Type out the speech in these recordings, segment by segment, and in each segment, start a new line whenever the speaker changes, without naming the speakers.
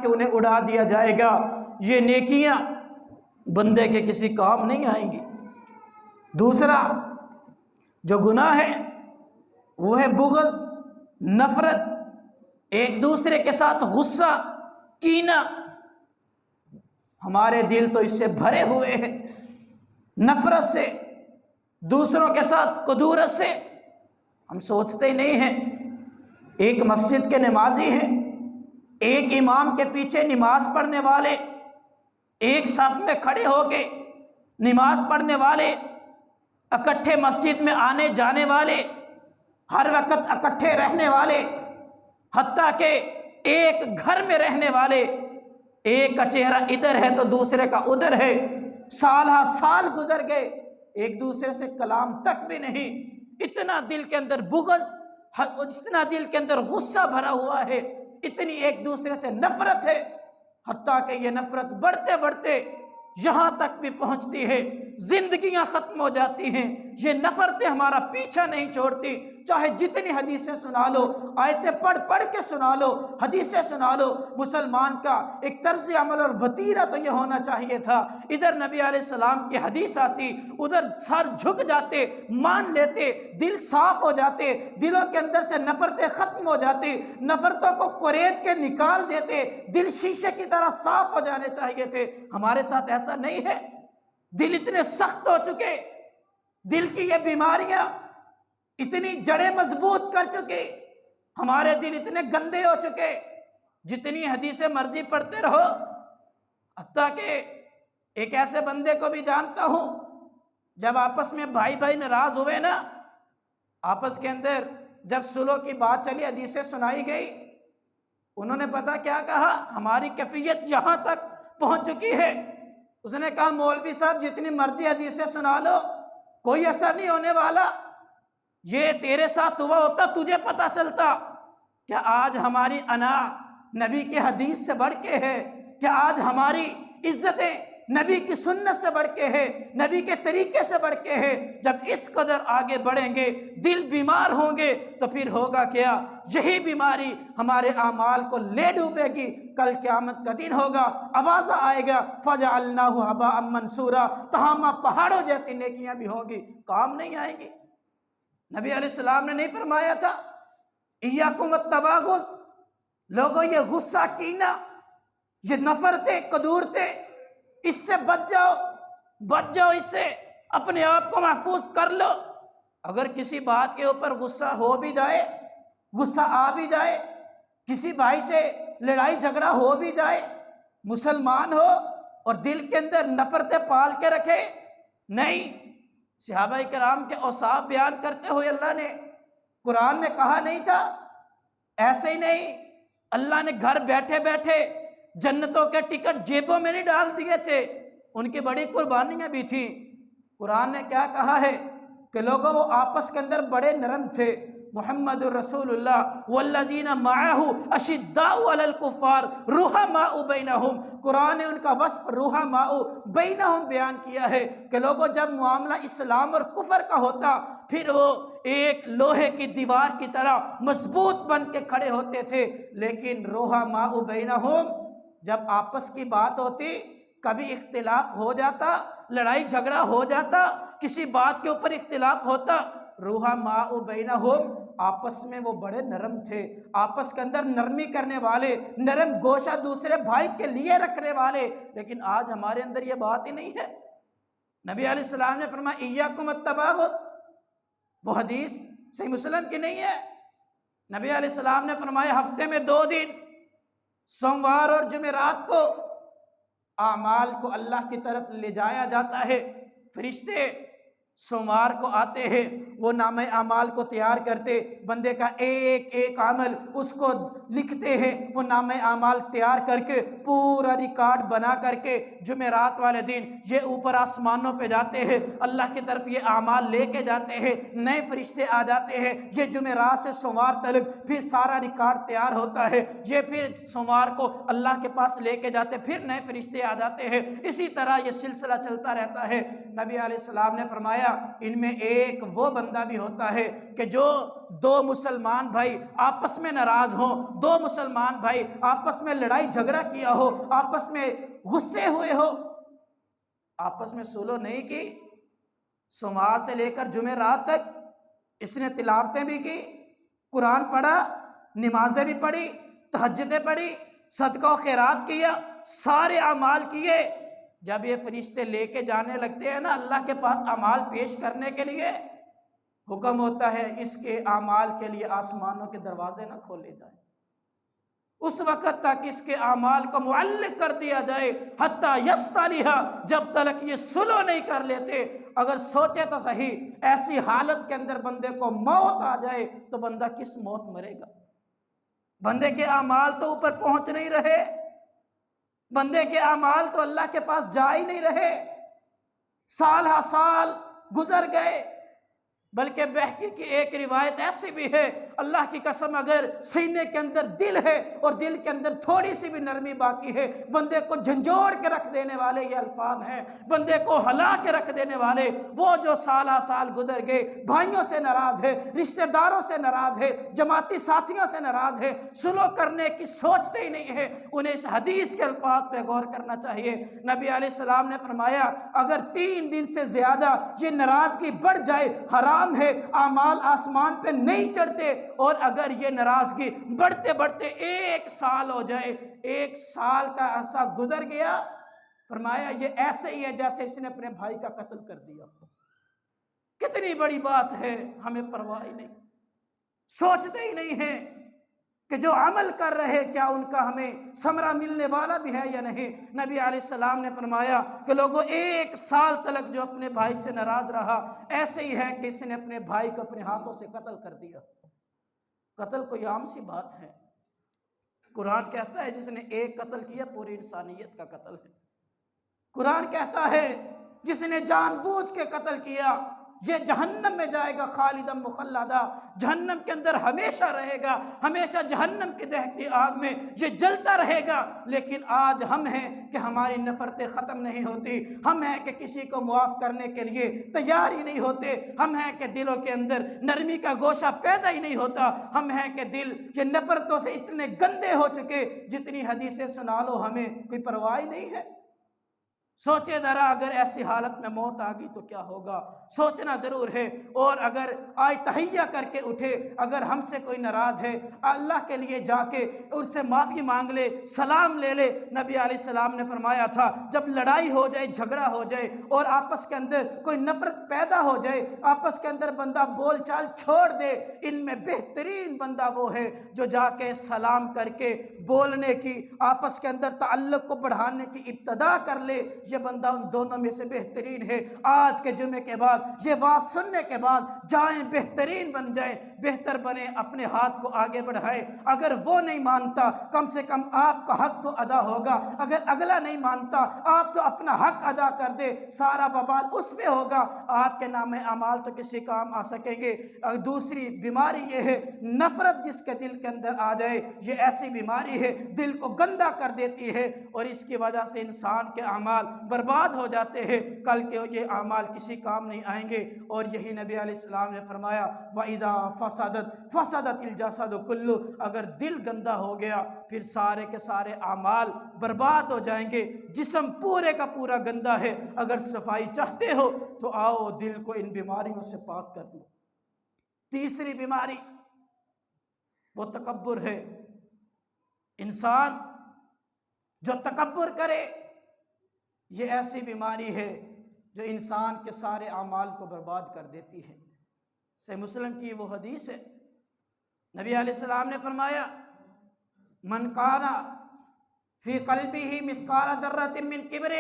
کے انہیں اڑا دیا جائے گا۔ یہ نیکیاں بندے کے کسی کام نہیں آئیں گی۔ دوسرا جو گناہ ہے وہ ہے بغض، نفرت، ایک دوسرے کے ساتھ غصہ، کینہ۔ ہمارے دل تو اس سے بھرے ہوئے ہیں، نفرت سے، دوسروں کے ساتھ کدورت سے۔ ہم سوچتے نہیں ہیں ایک مسجد کے نمازی ہیں، ایک امام کے پیچھے نماز پڑھنے والے، ایک صف میں کھڑے ہو کے نماز پڑھنے والے، اکٹھے مسجد میں آنے جانے والے، ہر وقت اکٹھے رہنے والے، حتیٰ کہ ایک گھر میں رہنے والے، ایک کا چہرہ ادھر ہے تو دوسرے کا ادھر ہے، سال ہا سال گزر گئے، ایک دوسرے سے کلام تک بھی نہیں۔ اتنا دل کے اندر بغض، اتنا دل کے اندر غصہ بھرا ہوا ہے، اتنی ایک دوسرے سے نفرت ہے، حتیٰ کہ یہ نفرت بڑھتے بڑھتے یہاں تک بھی پہنچتی ہے، زندگیاں ختم ہو جاتی ہیں۔ یہ نفرتیں ہمارا پیچھا نہیں چھوڑتی، چاہے جتنی حدیثیں سنا لو، آیتیں پڑھ پڑھ کے سنا لو، حدیثیں سنا لو۔ مسلمان کا ایک طرز عمل اور وتیرہ تو یہ ہونا چاہیے تھا، ادھر نبی علیہ السلام کی حدیث آتی، ادھر سر جھک جاتے، مان لیتے، دل صاف ہو جاتے، دلوں کے اندر سے نفرتیں ختم ہو جاتی، نفرتوں کو قرید کے نکال دیتے، دل شیشے کی طرح صاف ہو جانے چاہیے تھے۔ ہمارے ساتھ ایسا نہیں ہے، دل اتنے سخت ہو چکے، دل کی یہ بیماریاں اتنی جڑیں مضبوط کر چکے، ہمارے دل اتنے گندے ہو چکے، جتنی حدیثیں مرضی پڑھتے رہو۔ حتیٰ کہ ایک ایسے بندے کو بھی جانتا ہوں، جب آپس میں بھائی بھائی ناراض ہوئے نا، آپس کے اندر جب صلح کی بات چلی، حدیثیں سنائی گئی، انہوں نے پتہ کیا کہا، ہماری کیفیت یہاں تک پہنچ چکی ہے۔ اس نے کہا مولوی صاحب جتنی مرضی حدیثیں سنا لو، کوئی اثر نہیں ہونے والا، یہ تیرے ساتھ ہوا ہوتا تجھے پتہ چلتا۔ کیا آج ہماری انا نبی کی حدیث سے بڑھ کے ہے؟ کیا آج ہماری عزتیں نبی کی سنت سے بڑھ کے ہے، نبی کے طریقے سے بڑھ کے ہے؟ جب اس قدر آگے بڑھیں گے، دل بیمار ہوں گے، تو پھر ہوگا کیا؟ یہی بیماری ہمارے اعمال کو لے ڈوبے گی۔ کل قیامت کا دن ہوگا، آوازہ آئے گا فَجَعَلْنَاهُ هَبَاءً مَنْثُورًا، تہامہ پہاڑوں جیسی نیکیاں بھی ہوں گی، کام نہیں آئیں گی۔ نبی علیہ السلام نے نہیں فرمایا تھا ایاکم والتباغض، لوگوں یہ غصہ، کینہ، یہ نفرتیں، کدورتیں، اس سے بچ جاؤ اس سے، اپنے آپ کو محفوظ کر لو۔ اگر کسی بات کے اوپر غصہ ہو بھی جائے، غصہ آ بھی جائے، کسی بھائی سے لڑائی جھگڑا ہو بھی جائے، مسلمان ہو اور دل کے اندر نفرتیں پال کے رکھے، نہیں۔ صحابہ کرام کے اوصاف بیان کرتے ہوئے اللہ نے قرآن میں کہا نہیں تھا؟ ایسے ہی نہیں، اللہ نے گھر بیٹھے بیٹھے جنتوں کے ٹکٹ جیبوں میں نہیں ڈال دیے تھے، ان کی بڑی قربانیاں بھی تھیں۔ قرآن نے کیا کہا ہے کہ لوگوں وہ آپس کے اندر بڑے نرم تھے۔ محمد الرسول اللہ والذین معہ اشداء علی الکفار رحماء بینہم، قرآن نے ان کا وصف رحماء بینہم بیان کیا ہے کہ لوگوں جب معاملہ اسلام اور کفر کا ہوتا، پھر وہ ایک لوہے کی دیوار کی طرح مضبوط بن کے کھڑے ہوتے تھے، لیکن رحماء بینہم جب آپس کی بات ہوتی، کبھی اختلاف ہو جاتا، لڑائی جھگڑا ہو جاتا، کسی بات کے اوپر اختلاف ہوتا، رحماء بینہم آپس میں وہ بڑے نرم تھے، آپس کے اندر نرمی کرنے والے، نرم گوشہ دوسرے بھائی کے لیے رکھنے والے۔ لیکن آج ہمارے اندر یہ بات ہی نہیں ہے۔ نبی علیہ السلام نے فرمایا ایاکم التباغض، وہ حدیث صحیح مسلم کی نہیں ہے۔ نبی علیہ السلام نے فرمایا ہفتے میں 2 دن، سوموار اور جمعرات کو اعمال کو اللہ کی طرف لے جایا جاتا ہے۔ فرشتے سوموار کو آتے ہیں، وہ نامہ اعمال کو تیار کرتے، بندے کا ایک ایک عمل اس کو لکھتے ہیں، وہ نامہ اعمال تیار کر کے پورا ریکارڈ بنا کر کے جمعرات والے دن یہ اوپر آسمانوں پہ جاتے ہیں، اللہ کی طرف یہ اعمال لے کے جاتے ہیں، نئے فرشتے آ جاتے ہیں، یہ جمعرات سے سوموار تک پھر سارا ریکارڈ تیار ہوتا ہے، یہ پھر سوموار کو اللہ کے پاس لے کے جاتے، پھر نئے فرشتے آ جاتے ہیں، اسی طرح یہ سلسلہ چلتا رہتا ہے۔ نبی علیہ السلام نے فرمایا ان میں ایک وہ بندہ بھی ہوتا ہے کہ جو دو مسلمان بھائی آپس میں ناراض ہوں، دو مسلمان بھائی آپس میں لڑائی جھگڑا کیا ہو، آپس میں غصے ہوئے ہو، آپس میں صلح نہیں کی، سوموار سے لے کر جمعرات تک اس نے تلاوتیں بھی کی، قرآن پڑھا، نمازیں بھی پڑھی، تہجدیں پڑھی، صدقہ و خیرات کیا، سارے اعمال کیے، جب یہ فرشتے لے کے جانے لگتے ہیں نا اللہ کے پاس اعمال پیش کرنے کے لیے، حکم ہوتا ہے اس کے اعمال کے لیے آسمانوں کے دروازے نہ کھولے جائیں، اس وقت تک اس کے اعمال کو معلق کر دیا جائے، حتیٰ یستعلیھا، جب تک یہ صلح نہیں کر لیتے۔ اگر سوچے تو صحیح، ایسی حالت کے اندر بندے کو موت آ جائے تو بندہ کس موت مرے گا؟ بندے کے اعمال تو اوپر پہنچ نہیں رہے، بندے کے اعمال تو اللہ کے پاس جا ہی نہیں رہے، سال ہا سال گزر گئے۔ بلکہ بہقی کی ایک روایت ایسی بھی ہے، اللہ کی قسم اگر سینے کے اندر دل ہے اور دل کے اندر تھوڑی سی بھی نرمی باقی ہے، بندے کو جھنجھوڑ کے رکھ دینے والے یہ الفاظ ہیں، بندے کو ہلا کے رکھ دینے والے، وہ جو سالہ سال گزر گئے، بھائیوں سے ناراض ہے، رشتہ داروں سے ناراض ہے، جماعتی ساتھیوں سے ناراض ہے، صلح کرنے کی سوچتے ہی نہیں ہے، انہیں اس حدیث کے الفاظ پہ غور کرنا چاہیے۔ نبی علیہ السلام نے فرمایا اگر 3 دن سے زیادہ یہ ناراضگی بڑھ جائے حرام ہے، اعمال آسمان پہ نہیں چڑھتے، اور اگر یہ ناراضگی بڑھتے بڑھتے 1 سال ہو جائے، 1 سال کا عرصہ گزر گیا، فرمایا یہ ایسے ہی ہے جیسے اس نے اپنے بھائی کا قتل کر دیا۔ کتنی بڑی بات ہے، ہمیں پرواہ ہی نہیں، سوچتے ہی نہیں ہیں کہ جو عمل کر رہے کیا ان کا ہمیں ثمرہ ملنے والا بھی ہے یا نہیں۔ نبی علیہ السلام نے فرمایا کہ لوگوں 1 سال تلک جو اپنے بھائی سے ناراض رہا، ایسے ہی ہے کہ اس نے اپنے بھائی کو اپنے ہاتھوں سے قتل کر دیا۔ قتل کوئی عام سی بات ہے، قرآن کہتا ہے جس نے 1 قتل کیا پوری انسانیت کا قتل ہے۔ قرآن کہتا ہے جس نے جان بوجھ کے قتل کیا یہ جہنم میں جائے گا خالداً مخلدہ، جہنم کے اندر ہمیشہ رہے گا، ہمیشہ جہنم کی دہتی آگ میں یہ جلتا رہے گا۔ لیکن آج ہم ہیں کہ ہماری نفرتیں ختم نہیں ہوتی، ہم ہیں کہ کسی کو معاف کرنے کے لیے تیار ہی نہیں ہوتے، ہم ہیں کہ دلوں کے اندر نرمی کا گوشہ پیدا ہی نہیں ہوتا، ہم ہیں کہ دل یہ نفرتوں سے اتنے گندے ہو چکے جتنی حدیثیں سنا لو ہمیں کوئی پرواہ ہی نہیں ہے۔ سوچے ذرا اگر ایسی حالت میں موت آ گئی تو کیا ہوگا، سوچنا ضرور ہے۔ اور اگر آج تہیہ کر کے اٹھے، اگر ہم سے کوئی ناراض ہے اللہ کے لیے جا کے ان سے معافی مانگ لے، سلام لے لے۔ نبی علیہ السلام نے فرمایا تھا جب لڑائی ہو جائے، جھگڑا ہو جائے اور آپس کے اندر کوئی نفرت پیدا ہو جائے، آپس کے اندر بندہ بول چال چھوڑ دے، ان میں بہترین بندہ وہ ہے جو جا کے سلام کر کے بولنے کی، آپس کے اندر تعلق کو بڑھانے کی ابتدا کر لے، یہ بندہ ان دونوں میں سے بہترین ہے۔ آج کے جمعے کے بعد یہ بات سننے کے بعد جائیں بہترین بن جائیں، بہتر بنے، اپنے ہاتھ کو آگے بڑھائیں۔ اگر وہ نہیں مانتا کم سے کم آپ کا حق تو ادا ہوگا، اگر اگلا نہیں مانتا آپ تو اپنا حق ادا کر دے، سارا وبال اس پہ ہوگا، آپ کے نام اعمال تو کسی کام آ سکیں گے۔ دوسری بیماری یہ ہے نفرت جس کے دل کے اندر آ جائے، یہ ایسی بیماری ہے دل کو گندا کر دیتی ہے اور اس کی وجہ سے انسان کے اعمال برباد ہو جاتے ہیں، کل کے یہ اعمال کسی کام نہیں آئیں گے۔ اور یہی نبی علیہ السلام نے فرمایا وَإِذَا فَسَدَتِ الْجَسَدُ كُلُّهُ، اگر دل گندا ہو گیا پھر سارے کے سارے اعمال برباد ہو جائیں گے۔ جسم پورے کا پورا گندا ہے، اگر صفائی چاہتے ہو تو آؤ دل کو ان بیماریوں سے پاک کر دو۔ تیسری بیماری وہ تکبر ہے، انسان جو تکبر کرے یہ ایسی بیماری ہے جو انسان کے سارے اعمال کو برباد کر دیتی ہے۔ صحیح مسلم کی وہ حدیث ہے، نبی علیہ السلام نے فرمایا من کان فی قلبہ مثقال ذرۃ من کبر،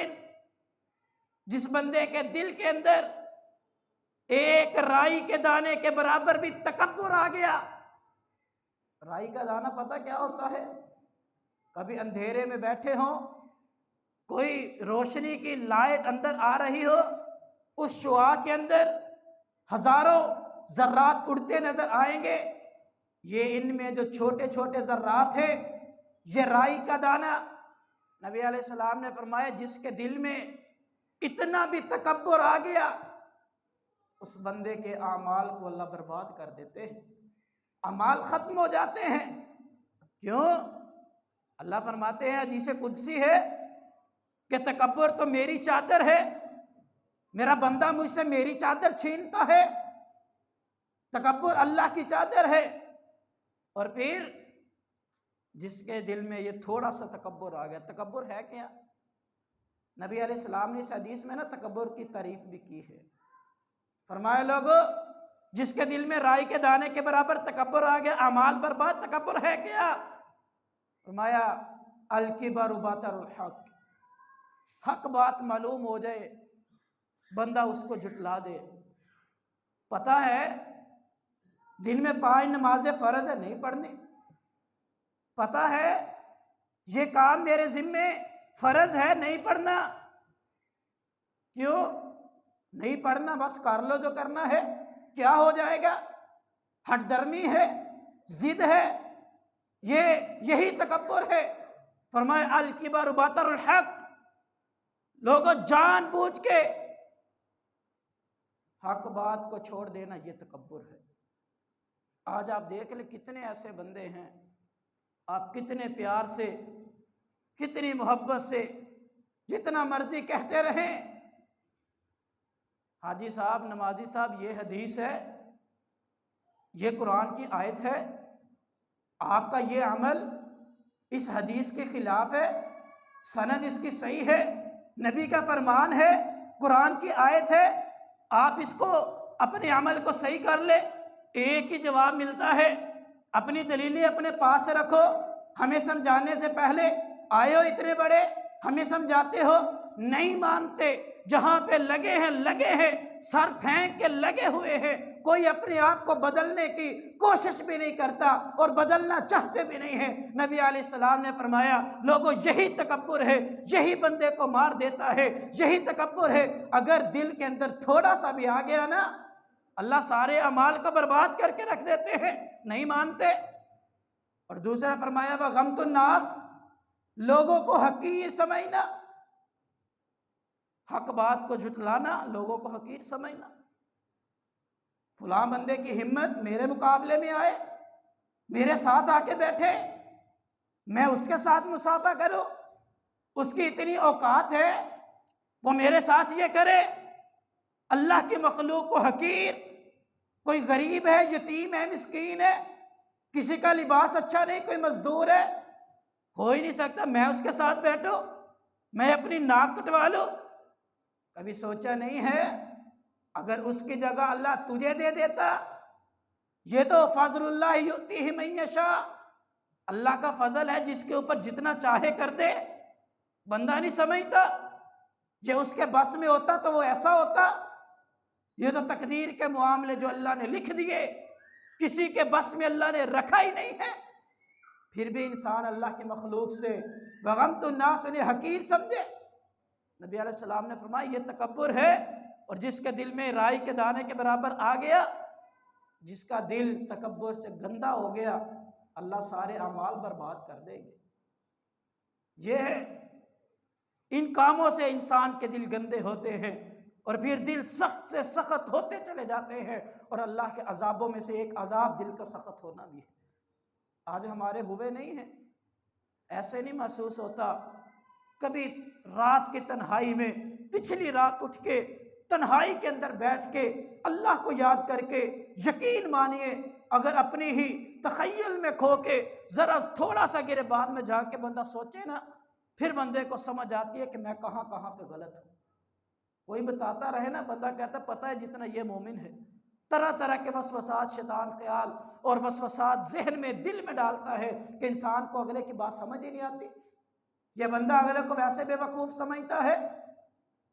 جس بندے کے دل کے اندر 1 رائی کے دانے کے برابر بھی تکبر آ گیا۔ رائی کا دانہ پتہ کیا ہوتا ہے؟ کبھی اندھیرے میں بیٹھے ہوں، کوئی روشنی کی لائٹ اندر آ رہی ہو، اس شعاع کے اندر ہزاروں ذرات اڑتے نظر آئیں گے، یہ ان میں جو چھوٹے چھوٹے ذرات ہیں یہ رائی کا دانہ۔ نبی علیہ السلام نے فرمایا جس کے دل میں اتنا بھی تکبر آ گیا، اس بندے کے اعمال کو اللہ برباد کر دیتے ہیں، اعمال ختم ہو جاتے ہیں۔ کیوں؟ اللہ فرماتے ہیں حدیث قدسی ہے کہ تکبر تو میری چادر ہے، میرا بندہ مجھ سے میری چادر چھینتا ہے۔ تکبر اللہ کی چادر ہے۔ اور پھر جس کے دل میں یہ تھوڑا سا تکبر آ گیا، تکبر ہے کیا؟ نبی علیہ السلام نے اس حدیث میں تکبر کی تعریف بھی کی ہے۔ فرمایا لوگو، جس کے دل میں رائی کے دانے کے برابر تکبر آ گیا، اعمال برباد، تکبر ہے کیا؟ فرمایا الکبر بطر الحق، حق بات معلوم ہو جائے بندہ اس کو جھٹلا دے۔ پتہ ہے دن میں 5 نمازیں فرض ہے، نہیں پڑھنی۔ پتہ ہے یہ کام میرے ذمے فرض ہے، نہیں پڑھنا۔ کیوں نہیں پڑھنا؟ بس کر لو جو کرنا ہے، کیا ہو جائے گا؟ ہٹ درمی ہے، ضد ہے، یہی تکبر ہے۔ فرمایا الکبر بطر الحق، لوگوں جان بوجھ کے حق بات کو چھوڑ دینا، یہ تکبر ہے۔ آج آپ دیکھ لیں کتنے ایسے بندے ہیں، آپ کتنے پیار سے، کتنی محبت سے، جتنا مرضی کہتے رہیں حاجی صاحب، نمازی صاحب، یہ حدیث ہے، یہ قرآن کی آیت ہے، آپ کا یہ عمل اس حدیث کے خلاف ہے، سند اس کی صحیح ہے، نبی کا فرمان ہے، قرآن کی آیت ہے، آپ اس کو اپنے عمل کو صحیح کر لے۔ ایک ہی جواب ملتا ہے، اپنی دلیلیں اپنے پاس سے رکھو، ہمیں سمجھانے سے پہلے آئے ہو اتنے بڑے، ہمیں سمجھاتے ہو، نہیں مانتے، جہاں پہ لگے ہیں، سر پھینک کے لگے ہوئے ہیں، کوئی اپنے آپ کو بدلنے کی کوشش بھی نہیں کرتا اور بدلنا چاہتے بھی نہیں ہیں۔ نبی علیہ السلام نے فرمایا لوگوں یہی تکبر ہے، یہی بندے کو مار دیتا ہے، یہی تکبر ہے۔ اگر دل کے اندر تھوڑا سا بھی آ گیا نا، اللہ سارے اعمال کو برباد کر کے رکھ دیتے ہیں، نہیں مانتے۔ اور دوسرا فرمایا وغمت الناس، لوگوں کو حقیر سمجھنا، حق بات کو جھٹلانا، لوگوں کو حقیر سمجھنا۔ فلاں بندے کی ہمت میرے مقابلے میں آئے، میرے ساتھ آ کے بیٹھے، میں اس کے ساتھ مصافحہ کروں، اس کی اتنی اوقات ہے وہ میرے ساتھ یہ کرے۔ اللہ کی مخلوق کو حقیر، کوئی غریب ہے، یتیم ہے، مسکین ہے، کسی کا لباس اچھا نہیں، کوئی مزدور ہے، ہو ہی نہیں سکتا میں اس کے ساتھ بیٹھوں، میں اپنی ناک کٹوا لوں۔ کبھی سوچا نہیں ہے اگر اس کی جگہ اللہ تجھے دے دیتا؟ یہ تو فضل اللہ یؤتیہ من یشاء، اللہ کا فضل ہے، جس کے اوپر جتنا چاہے کر دے۔ بندہ نہیں سمجھتا، یہ اس کے بس میں ہوتا تو وہ ایسا ہوتا۔ یہ تو تقدیر کے معاملے جو اللہ نے لکھ دیے، کسی کے بس میں اللہ نے رکھا ہی نہیں ہے۔ پھر بھی انسان اللہ کی مخلوق سے وغمت الناس، انہیں حقیر سمجھے۔ نبی علیہ السلام نے فرمایا یہ تکبر ہے، اور جس کے دل میں رائی کے دانے کے برابر آ گیا، جس کا دل تکبر سے گندا ہو گیا، اللہ سارے اعمال برباد کر دیں گے۔ یہ ہے، ان کاموں سے انسان کے دل گندے ہوتے ہیں، اور پھر دل سخت سے سخت ہوتے چلے جاتے ہیں، اور اللہ کے عذابوں میں سے ایک عذاب دل کا سخت ہونا بھی ہے۔ آج ہمارے ہوئے نہیں ہیں، ایسے نہیں محسوس ہوتا کبھی رات کی تنہائی میں، پچھلی رات اٹھ کے تنہائی کے اندر بیٹھ کے اللہ کو یاد کر کے، یقین مانیے اگر اپنی ہی تخیل میں کھو کے ذرا تھوڑا سا گریبان میں جا کے بندہ سوچے نا، پھر بندے کو سمجھ آتی ہے کہ میں کہاں کہاں پہ غلط ہوں۔ کوئی بتاتا رہے نا، بندہ کہتا پتہ ہے جتنا یہ مومن ہے، طرح طرح کے وسوسات، شیطان خیال اور وسوسات ذہن میں، دل میں ڈالتا ہے کہ انسان کو اگلے کی بات سمجھ ہی نہیں آتی، یہ بندہ اگلے کو ویسے بے وقوف سمجھتا ہے۔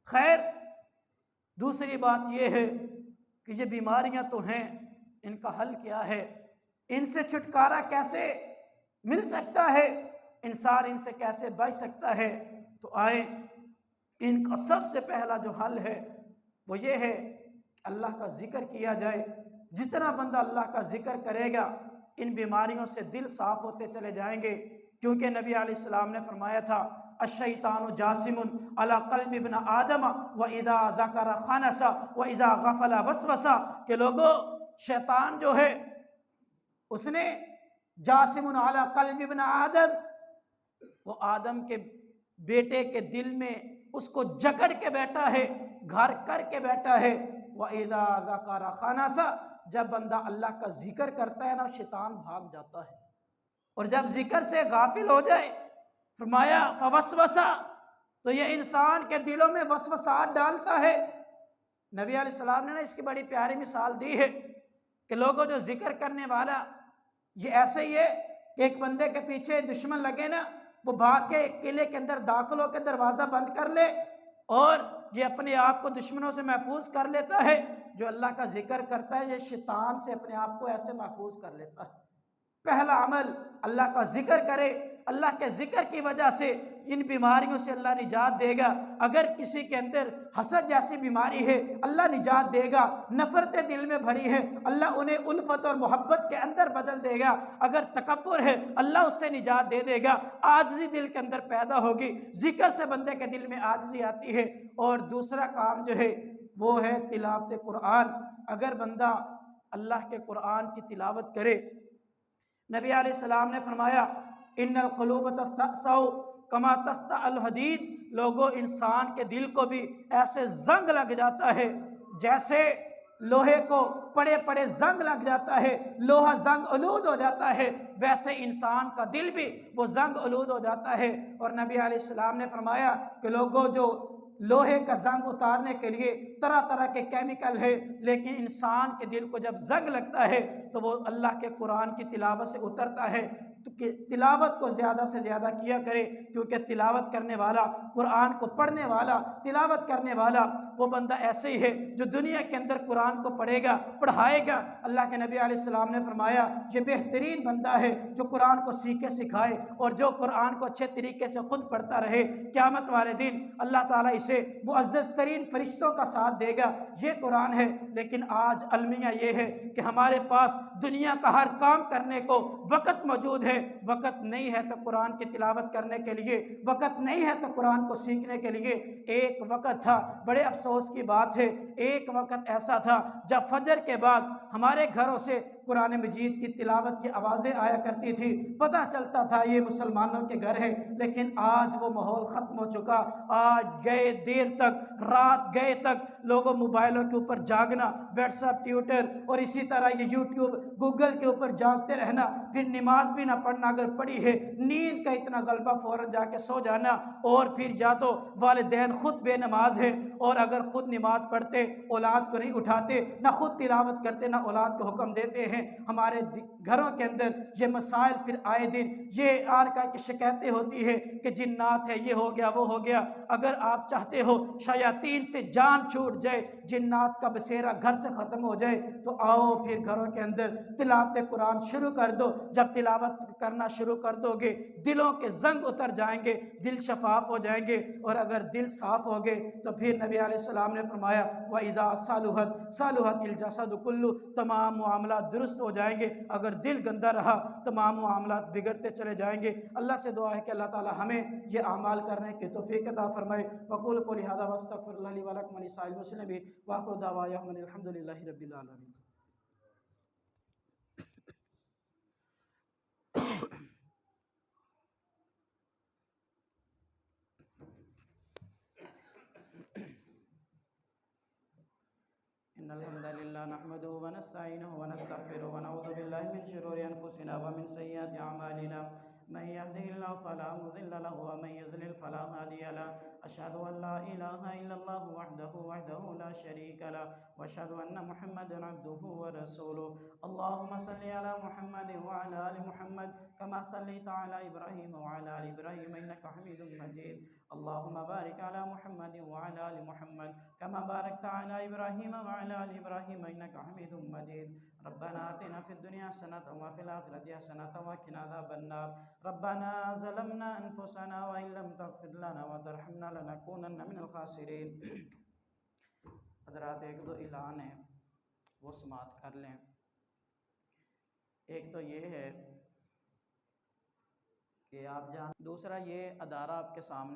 خیر، دوسری بات یہ ہے کہ یہ بیماریاں تو ہیں، ان کا حل کیا ہے؟ ان سے چھٹکارا کیسے مل سکتا ہے؟ انسان ان سے کیسے بچ سکتا ہے؟ تو آئیں، ان کا سب سے پہلا جو حل ہے وہ یہ ہے کہ اللہ کا ذکر کیا جائے۔ جتنا بندہ اللہ کا ذکر کرے گا، ان بیماریوں سے دل صاف ہوتے چلے جائیں گے، کیونکہ نبی علیہ السلام نے فرمایا تھا الشیطان جاسم علی قلب ابن آدم واذا ذکر خنس واذا غفل وسوس، کہ لوگوں شیطان جو ہے اس نے جاسم علی قلب ابن آدم، وہ آدم کے بیٹے کے دل میں اس کو جکڑ کے بیٹھا ہے، گھر کر کے بیٹھا ہے۔ وَإِذَا ذَكَرَ خَنَسَ، جب بندہ اللہ کا ذکر کرتا ہے نا شیطان بھاگ جاتا ہے، اور جب ذکر سے غافل ہو جائے فرمایا فَوَسْوَسَ، تو یہ انسان کے دلوں میں وسوسات ڈالتا ہے۔ نبی علیہ السلام نے اس کی بڑی پیاری مثال دی ہے کہ لوگوں جو ذکر کرنے والا یہ ایسے ہی ہے کہ ایک بندے کے پیچھے دشمن لگے نا، وہ بھاگ کے قلعے کے اندر داخل ہو کے دروازہ بند کر لے اور یہ اپنے آپ کو دشمنوں سے محفوظ کر لیتا ہے۔ جو اللہ کا ذکر کرتا ہے یہ شیطان سے اپنے آپ کو ایسے محفوظ کر لیتا ہے۔ پہلا عمل اللہ کا ذکر کرے، اللہ کے ذکر کی وجہ سے ان بیماریوں سے اللہ نجات دے گا۔ اگر کسی کے اندر حسد جیسی بیماری ہے اللہ نجات دے گا، نفرتیں دل میں بھری ہے اللہ انہیں الفت اور محبت کے اندر بدل دے گا، اگر تکبر ہے اللہ اس سے نجات دے دے گا، عاجزی دل کے اندر پیدا ہوگی، ذکر سے بندے کے دل میں عاجزی آتی ہے۔ اور دوسرا کام جو ہے وہ ہے تلاوت قرآن۔ اگر بندہ اللہ کے قرآن کی تلاوت کرے، نبی علیہ السلام نے فرمایا ان القلوب تستأصع کما تستع الحدید، لوگوں انسان کے دل کو بھی ایسے زنگ لگ جاتا ہے جیسے لوہے کو پڑے پڑے زنگ لگ جاتا ہے، لوہا زنگ آلود ہو جاتا ہے، ویسے انسان کا دل بھی وہ زنگ آلود ہو جاتا ہے۔ اور نبی علیہ السلام نے فرمایا کہ لوگوں جو لوہے کا زنگ اتارنے کے لیے طرح طرح کے کیمیکل ہے، لیکن انسان کے دل کو جب زنگ لگتا ہے تو وہ اللہ کے قرآن کی تلاوت سے اترتا ہے۔ تو تلاوت کو زیادہ سے زیادہ کیا کرے، کیونکہ تلاوت کرنے والا، قرآن کو پڑھنے والا، تلاوت کرنے والا وہ بندہ ایسے ہی ہے جو دنیا کے اندر قرآن کو پڑھے گا، پڑھائے گا۔ اللہ کے نبی علیہ السلام نے فرمایا یہ بہترین بندہ ہے جو قرآن کو سیکھے سکھائے اور جو قرآن کو اچھے طریقے سے خود پڑھتا رہے۔ قیامت والے دن اللہ تعالیٰ اسے معزز ترین فرشتوں کا ساتھ دے گا۔ یہ قرآن ہے، لیکن آج المیہ یہ ہے کہ ہمارے پاس دنیا کا ہر کام کرنے کو وقت موجود ہے، وقت نہیں ہے تو قرآن کی تلاوت کرنے کے لیے، وقت نہیں ہے تو قرآن کو سیکھنے کے لیے۔ ایک وقت تھا، بڑے افسوس کی بات ہے، ایک وقت ایسا تھا جب فجر کے بعد ہمارے گھروں سے قرآن مجید کی تلاوت کی آوازیں آیا کرتی تھی، پتہ چلتا تھا یہ مسلمانوں کے گھر ہے۔ لیکن آج وہ ماحول ختم ہو چکا۔ آج گئے دیر تک، رات گئے تک لوگوں موبائلوں کے اوپر جاگنا، واٹس ایپ، ٹویٹر اور اسی طرح یہ یوٹیوب، گوگل کے اوپر جاگتے رہنا، پھر نماز بھی نہ پڑھنا، اگر پڑھی ہے نیند کا اتنا غلبہ فوراً جا کے سو جانا، اور پھر یا تو والدین خود بے نماز ہے اور اگر خود نماز پڑھتے اولاد کو نہیں اٹھاتے، نہ خود تلاوت کرتے نہ اولاد کو حکم دیتے ہیں۔ ہمارے گھروں کے اندر یہ مسائل پھر آئے دن یہ آر کا کی شکایتیں ہوتی ہے کہ جنات ہے، یہ ہو گیا وہ ہو گیا۔ اگر آپ چاہتے ہو شیاطین سے جان چھوٹ جائے، جنات کا بسیرا گھر سے ختم ہو جائے، تو آؤ پھر گھروں کے اندر تلاوت قرآن شروع کر دو۔ جب تلاوت کرنا شروع کر دو گے دلوں کے زنگ اتر جائیں گے، دل شفاف ہو جائیں گے، اور اگر دل صاف ہو گے تو پھر نبی علیہ السلام نے فرمایا وَإِذَا صَلُحَتِ الْجَسَدُ كُلُّهُ، تمام معاملات درست ہو جائیں گے۔ اگر دل گندہ رہا تمام معاملات بگڑتے چلے جائیں گے۔ اللہ سے دعا ہے کہ اللہ تعالی ہمیں یہ اعمال کرنے کی توفیق عطا فرمائے۔ وَقُولُوا قَوْلِي هَذَا وَاسْتَغْفِرُ اللَّهَ لِي وَلَكُمْ وَلِسَائِرِ الْمُسْلِمِينَ وَآخِرُ دَعْوَاهُمْ أَنِ الْحَمْدُ لِلَّهِ رَبِّ الْعَالَمِينَ۔ إن الحمد لله نحمده ونستعينه ونستغفره ونعوذ بالله من شرور أنفسنا ومن سيئات أعمالنا، من يهده الله فلا مضل له ومن يضلل فلا هادي له، أشهد أن لا إله إلا الله وحده لا شريك له، وأشهد أن محمدا عبده ورسوله۔ اللهم صل على محمد وعلى آل محمد كما صليت على إبراهيم وعلى آل إبراهيم إنك حميد مجيد، اللهم بارك على محمد وعلى آل محمد كما باركت على إبراهيم وعلى آل إبراهيم إنك حميد مجيد۔ ربنا آتنا في الدنيا حسنة وفي الآخرة حسنة وقنا عذاب النار۔ ربنا ظلمنا أنفسنا وإن لم تغفر لنا وترحمنا لنكونن من الخاسرين۔ حضرات ایک دو اعلان ہیں وہ سماعت کر لیں۔ ایک تو یہ ہے کہ آپ جان دوسرا یہ ادارہ آپ کے سامنے